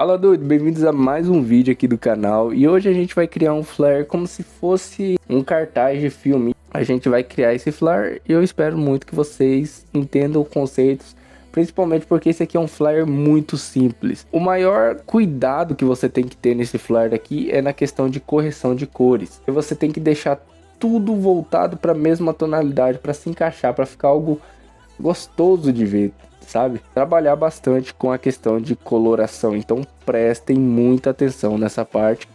Fala doido, bem-vindos a mais um vídeo aqui do canal e hoje a gente vai criar um flare como se fosse um cartaz de filme. A gente vai criar esse flare e eu espero muito que vocês entendam os conceitos, principalmente porque esse aqui é um flare muito simples. O maior cuidado que você tem que ter nesse flare aqui é na questão de correção de cores. E você tem que deixar tudo voltado para a mesma tonalidade para se encaixar, para ficar algo gostoso de ver, sabe? Trabalhar bastante com a questão de coloração, então prestem muita atenção nessa parte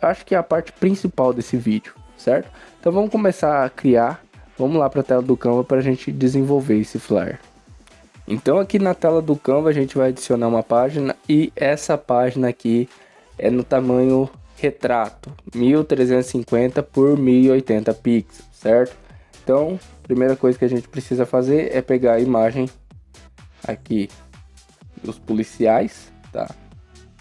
acho que é a parte principal desse vídeo, certo? Então vamos começar a criar, vamos lá para a tela do Canva para a gente desenvolver esse flare. Então aqui na tela do Canva a gente vai adicionar uma página e essa página aqui é no tamanho retrato, 1350 por 1080 pixels, certo? Então, primeira coisa que a gente precisa fazer é pegar a imagem aqui dos policiais, tá?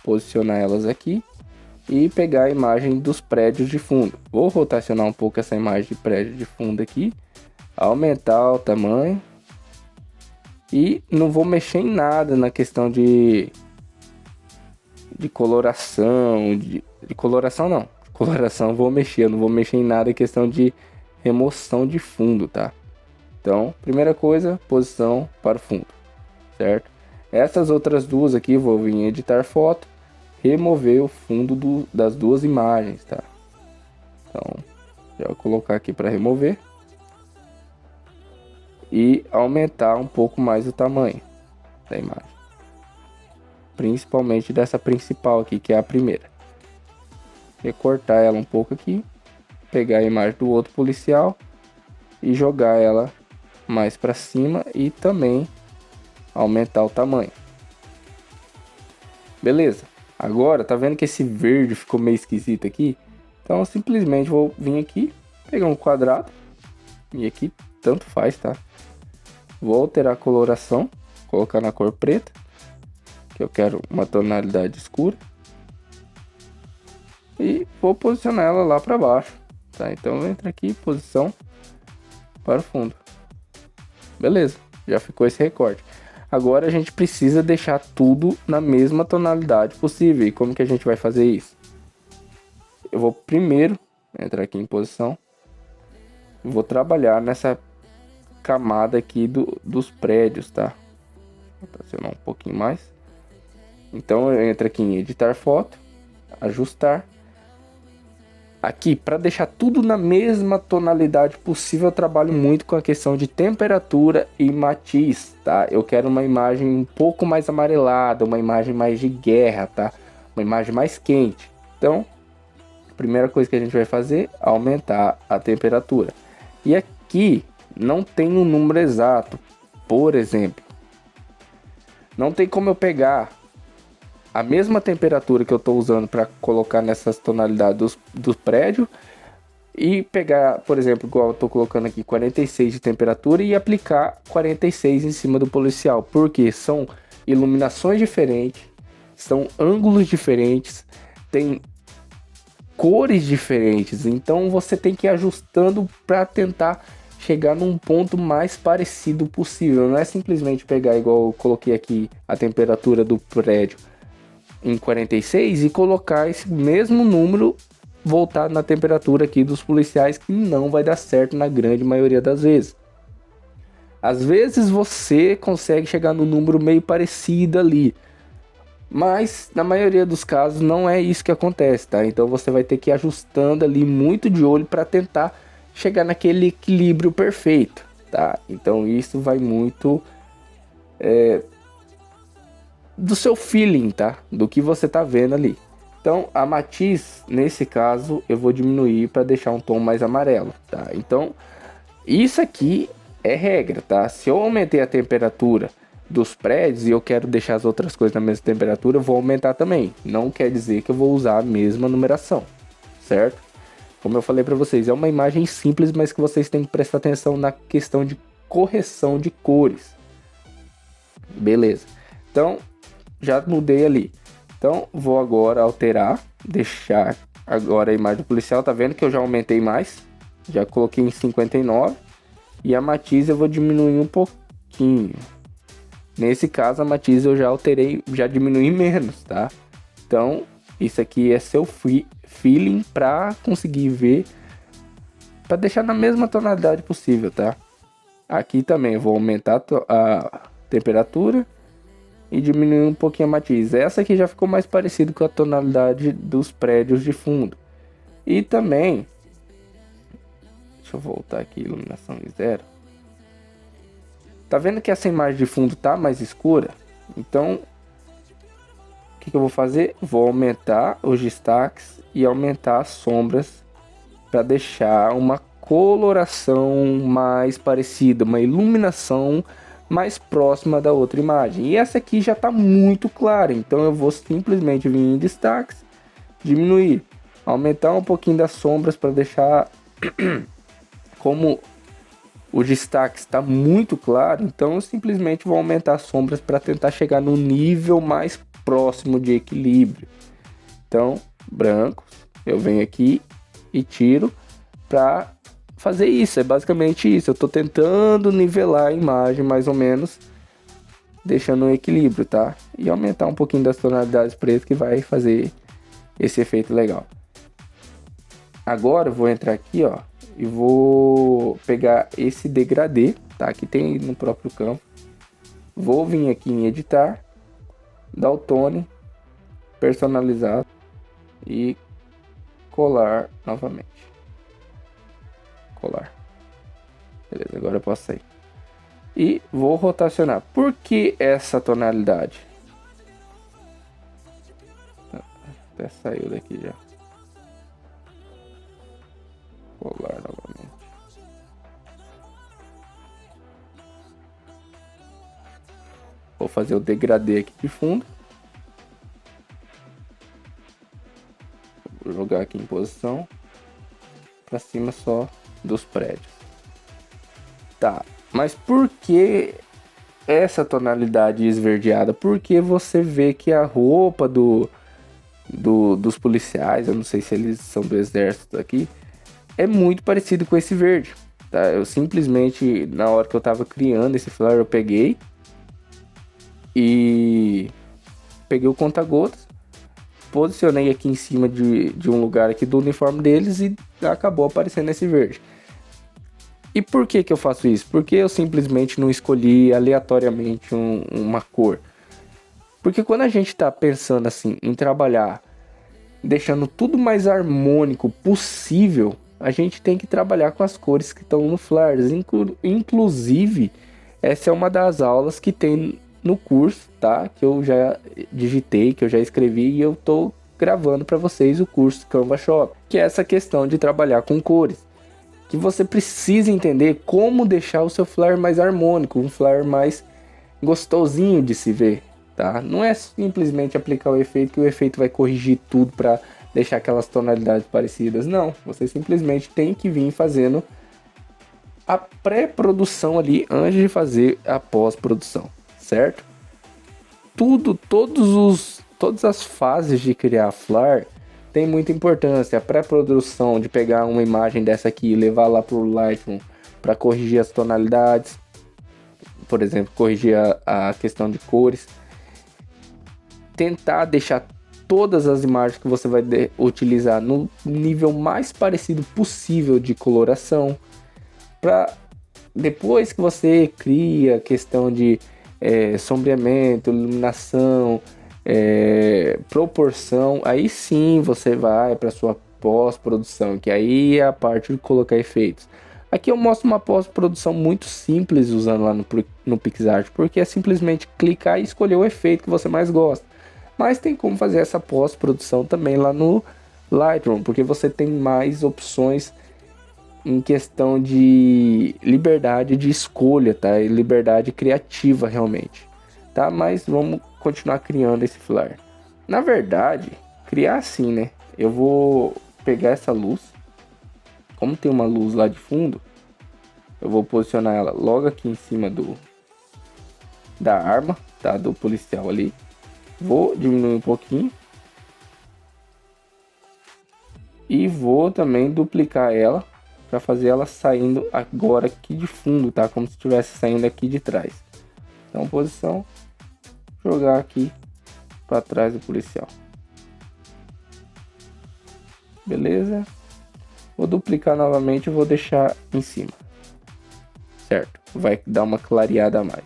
Posicionar elas aqui e pegar a imagem dos prédios de fundo. Vou rotacionar um pouco essa imagem de prédio de fundo aqui, aumentar o tamanho e não vou mexer em nada na questão de coloração, de coloração não. Coloração vou mexer, eu não vou mexer em nada em questão de remoção de fundo, tá? Então, primeira coisa, posição para o fundo, certo? Essas outras duas aqui, vou vir em editar foto, remover o fundo das duas imagens, tá? Então, já vou colocar aqui para remover e aumentar um pouco mais o tamanho da imagem, principalmente dessa principal aqui, que é a primeira. Recortar ela um pouco aqui, pegar a imagem do outro policial e jogar ela mais para cima e também aumentar o tamanho. Beleza, agora tá vendo que esse verde ficou meio esquisito aqui? Então eu simplesmente vou vir aqui, pegar um quadrado e aqui tanto faz, tá? Vou alterar a coloração, colocar na cor preta, que eu quero uma tonalidade escura, e vou posicionar ela lá para baixo, tá? Então entra aqui, posição para o fundo. Beleza, já ficou esse recorte. Agora a gente precisa deixar tudo na mesma tonalidade possível. E como que a gente vai fazer isso? Eu vou primeiro entrar aqui em posição. Vou trabalhar nessa camada aqui dos prédios, tá? Vou pressionar um pouquinho mais. Então eu entro aqui em editar foto, ajustar. Aqui, para deixar tudo na mesma tonalidade possível, eu trabalho muito com a questão de temperatura e matiz, tá? Eu quero uma imagem um pouco mais amarelada, uma imagem mais de guerra, tá? Uma imagem mais quente. Então, a primeira coisa que a gente vai fazer é aumentar a temperatura. E aqui não tem um número exato. Por exemplo, não tem como eu pegar a mesma temperatura que eu estou usando para colocar nessas tonalidades do prédio e pegar, por exemplo, igual eu estou colocando aqui 46 de temperatura e aplicar 46 em cima do policial, porque são iluminações diferentes, são ângulos diferentes, tem cores diferentes, então você tem que ir ajustando para tentar chegar num ponto mais parecido possível. Não é simplesmente pegar igual eu coloquei aqui a temperatura do prédio em 46 e colocar esse mesmo número voltado na temperatura aqui dos policiais, que não vai dar certo na grande maioria das vezes. Às vezes você consegue chegar no número meio parecido ali, mas na maioria dos casos não é isso que acontece, tá? Então você vai ter que ir ajustando ali muito de olho para tentar chegar naquele equilíbrio perfeito, tá? Então isso vai muito do seu feeling, tá? Do que você tá vendo ali. Então a matiz, nesse caso, eu vou diminuir para deixar um tom mais amarelo, tá? Então isso aqui é regra, tá? Se eu aumentei a temperatura dos prédios e eu quero deixar as outras coisas na mesma temperatura, eu vou aumentar também. Não quer dizer que eu vou usar a mesma numeração, certo? Como eu falei para vocês, é uma imagem simples, mas que vocês têm que prestar atenção na questão de correção de cores. Beleza. Então já mudei ali. Então vou agora alterar, deixar agora a imagem do policial. Tá vendo que eu já aumentei mais? Já coloquei em 59. E a matiz eu vou diminuir um pouquinho. Nesse caso, a matiz eu já alterei, já diminui menos, tá? Então, isso aqui é seu feeling para conseguir ver, para deixar na mesma tonalidade possível, tá? Aqui também eu vou aumentar a temperatura e diminuir um pouquinho a matiz. Essa aqui já ficou mais parecido com a tonalidade dos prédios de fundo. E também, deixa eu voltar aqui, iluminação em 0. Tá vendo que essa imagem de fundo tá mais escura? Então, o que eu vou fazer? Vou aumentar os destaques e aumentar as sombras para deixar uma coloração mais parecida, uma iluminação mais próxima da outra imagem. E essa aqui já está muito clara, então eu vou simplesmente vir em destaques, diminuir, aumentar um pouquinho das sombras para deixar como o destaque está muito claro, então eu simplesmente vou aumentar as sombras para tentar chegar no nível mais próximo de equilíbrio. Então, brancos, eu venho aqui e tiro para fazer isso, é basicamente isso. Eu estou tentando nivelar a imagem mais ou menos, deixando um equilíbrio, tá? E aumentar um pouquinho das tonalidades pretas que vai fazer esse efeito legal. Agora eu vou entrar aqui, ó, e vou pegar esse degradê, tá? Que tem no próprio campo. Vou vir aqui em editar, dar o tone, personalizar e colar novamente. Colar. Beleza, agora eu posso sair. E vou rotacionar. Por que essa tonalidade? Até saiu daqui já. Colar novamente. Vou fazer o degradê aqui de fundo. Vou jogar aqui em posição. Para cima só dos prédios. Tá, mas por que essa tonalidade esverdeada? Porque você vê que a roupa dos policiais, eu não sei se eles são do exército aqui, é muito parecido com esse verde, tá? Eu simplesmente, na hora que eu tava criando esse flare, eu peguei o conta-gotas, posicionei aqui em cima de um lugar aqui do uniforme deles e acabou aparecendo esse verde. E por que eu faço isso? Porque eu simplesmente não escolhi aleatoriamente uma cor. Porque quando a gente está pensando assim em trabalhar, deixando tudo mais harmônico possível, a gente tem que trabalhar com as cores que estão no Flares. Inclusive, essa é uma das aulas que tem no curso, tá? Que eu já digitei, que eu já escrevi e eu tô gravando para vocês o curso Canva Shop, que é essa questão de trabalhar com cores, que você precisa entender como deixar o seu flare mais harmônico, um flare mais gostosinho de se ver, tá? Não é simplesmente aplicar o efeito que o efeito vai corrigir tudo para deixar aquelas tonalidades parecidas, não. Você simplesmente tem que vir fazendo a pré-produção ali antes de fazer a pós-produção, certo? Todas as fases de criar flare tem muita importância. A pré-produção de pegar uma imagem dessa aqui e levar lá para o Lightroom para corrigir as tonalidades, por exemplo, corrigir a questão de cores, tentar deixar todas as imagens que você vai utilizar no nível mais parecido possível de coloração, para depois que você cria a questão de sombreamento, iluminação, proporção, aí sim você vai para sua pós-produção, que aí é a parte de colocar efeitos. Aqui eu mostro uma pós-produção muito simples usando lá no PixArt, porque é simplesmente clicar e escolher o efeito que você mais gosta. Mas tem como fazer essa pós-produção também lá no Lightroom, porque você tem mais opções em questão de liberdade de escolha, tá? E liberdade criativa realmente, tá? Mas vamos continuar criando esse flare. Na verdade, criar assim, né? Eu vou pegar essa luz, como tem uma luz lá de fundo, eu vou posicionar ela logo aqui em cima da arma, tá? Do policial ali. Vou diminuir um pouquinho. E vou também duplicar ela para fazer ela saindo agora aqui de fundo, tá? Como se estivesse saindo aqui de trás. Então, posição, jogar aqui para trás do policial. Beleza? Vou duplicar novamente e vou deixar em cima. Certo? Vai dar uma clareada a mais.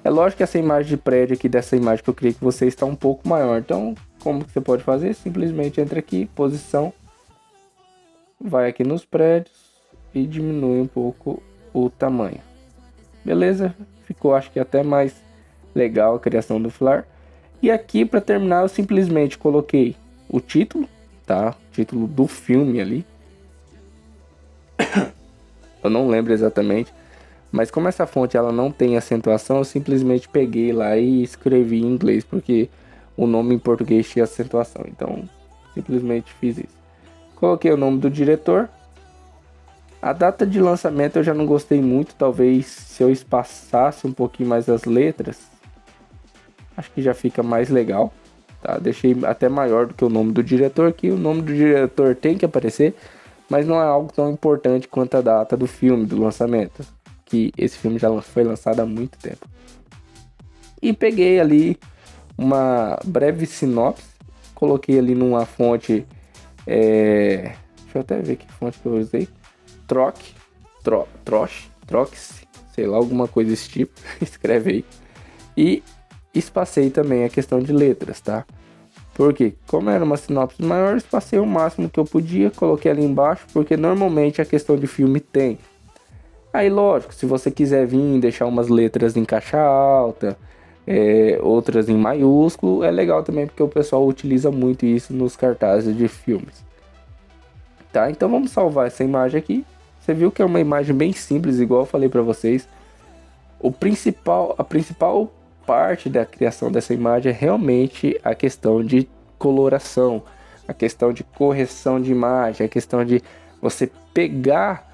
É lógico que essa imagem de prédio aqui, dessa imagem que eu criei com você, está um pouco maior. Então, como que você pode fazer? Simplesmente entra aqui, posição, vai aqui nos prédios e diminui um pouco o tamanho. Beleza? Ficou, acho que até mais legal a criação do Flare. E aqui, para terminar, eu simplesmente coloquei o título, tá? O título do filme ali. Eu não lembro exatamente. Mas como essa fonte ela não tem acentuação, eu simplesmente peguei lá e escrevi em inglês, porque o nome em português tinha acentuação. Então, simplesmente fiz isso. Coloquei o nome do diretor. A data de lançamento eu já não gostei muito. Talvez se eu espaçasse um pouquinho mais as letras, acho que já fica mais legal. Tá? Deixei até maior do que o nome do diretor aqui. O nome do diretor tem que aparecer, mas não é algo tão importante quanto a data do filme, do lançamento. Que esse filme já foi lançado há muito tempo. E peguei ali uma breve sinopse, coloquei ali numa fonte, deixa eu até ver que fonte que eu usei, Trox, sei lá, alguma coisa desse tipo, escreve aí. E espacei também a questão de letras, tá? Porque como era uma sinopse maior, espacei o máximo que eu podia, coloquei ali embaixo, porque normalmente a questão de filme tem. Aí, lógico, se você quiser vir deixar umas letras em caixa alta, outras em maiúsculo, é legal também, porque o pessoal utiliza muito isso nos cartazes de filmes. Tá, então vamos salvar essa imagem aqui. Você viu que é uma imagem bem simples, igual eu falei para vocês. A principal parte da criação dessa imagem é realmente a questão de coloração, a questão de correção de imagem, a questão de você pegar,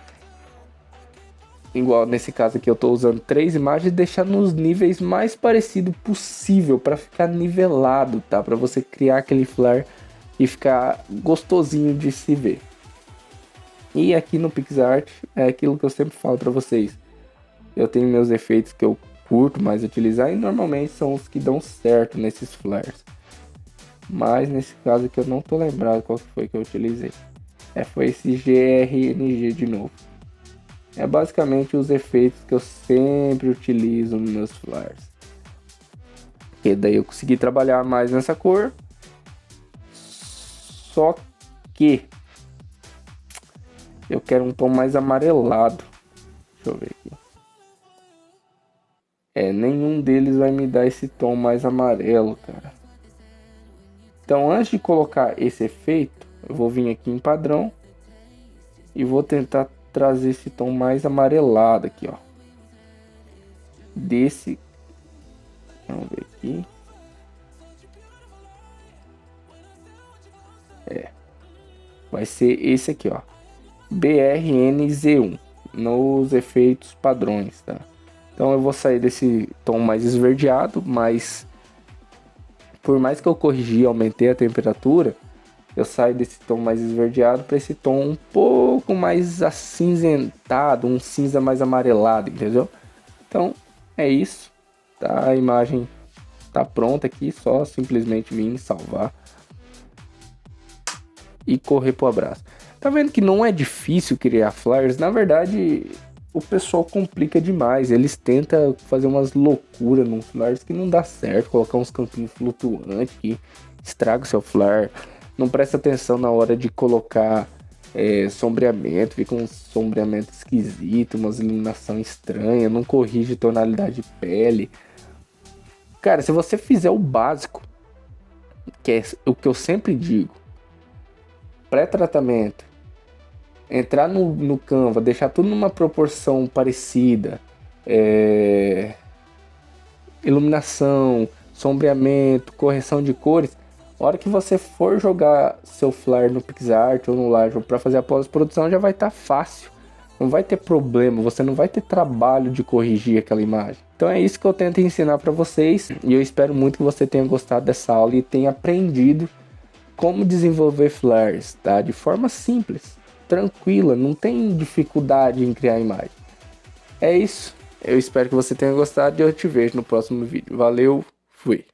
igual nesse caso aqui eu estou usando 3 imagens, e deixar nos níveis mais parecido possível para ficar nivelado, tá? Para você criar aquele flare e ficar gostosinho de se ver. E aqui no PixArt é aquilo que eu sempre falo para vocês. Eu tenho meus efeitos que eu curto mais utilizar e normalmente são os que dão certo nesses flares. Mas nesse caso aqui eu não tô lembrado qual que foi que eu utilizei. Foi esse GRNG de novo. É basicamente os efeitos que eu sempre utilizo nos meus flares. E daí eu consegui trabalhar mais nessa cor. Só que eu quero um tom mais amarelado. Deixa eu ver aqui. Nenhum deles vai me dar esse tom mais amarelo, cara. Então, antes de colocar esse efeito, eu vou vir aqui em padrão e vou tentar trazer esse tom mais amarelado aqui, ó. Vamos ver aqui. Vai ser esse aqui, ó. BRNZ1 nos efeitos padrões, tá? Então eu vou sair desse tom mais esverdeado, mas por mais que eu corrigi e aumentei a temperatura, eu saio desse tom mais esverdeado para esse tom um pouco mais acinzentado, um cinza mais amarelado, entendeu? Então é isso, tá? A imagem tá pronta aqui, só simplesmente vir salvar e correr pro abraço. Tá vendo que não é difícil criar flyers? Na verdade, o pessoal complica demais. Eles tentam fazer umas loucuras nos flyers que não dá certo, colocar uns campinhos flutuantes que estraga o seu flyer. Não presta atenção na hora de colocar sombreamento, fica um sombreamento esquisito, umas iluminação estranha, não corrige tonalidade de pele. Cara, se você fizer o básico, que é o que eu sempre digo, pré-tratamento, entrar no Canva, deixar tudo numa proporção parecida, iluminação, sombreamento, correção de cores, a hora que você for jogar seu flyer no PixArt ou no Lightroom para fazer a pós-produção, já vai estar fácil. Não vai ter problema, você não vai ter trabalho de corrigir aquela imagem. Então é isso que eu tento ensinar para vocês. E eu espero muito que você tenha gostado dessa aula e tenha aprendido como desenvolver flares, tá? De forma simples, tranquila, não tem dificuldade em criar imagem. É isso. Eu espero que você tenha gostado e eu te vejo no próximo vídeo. Valeu, fui!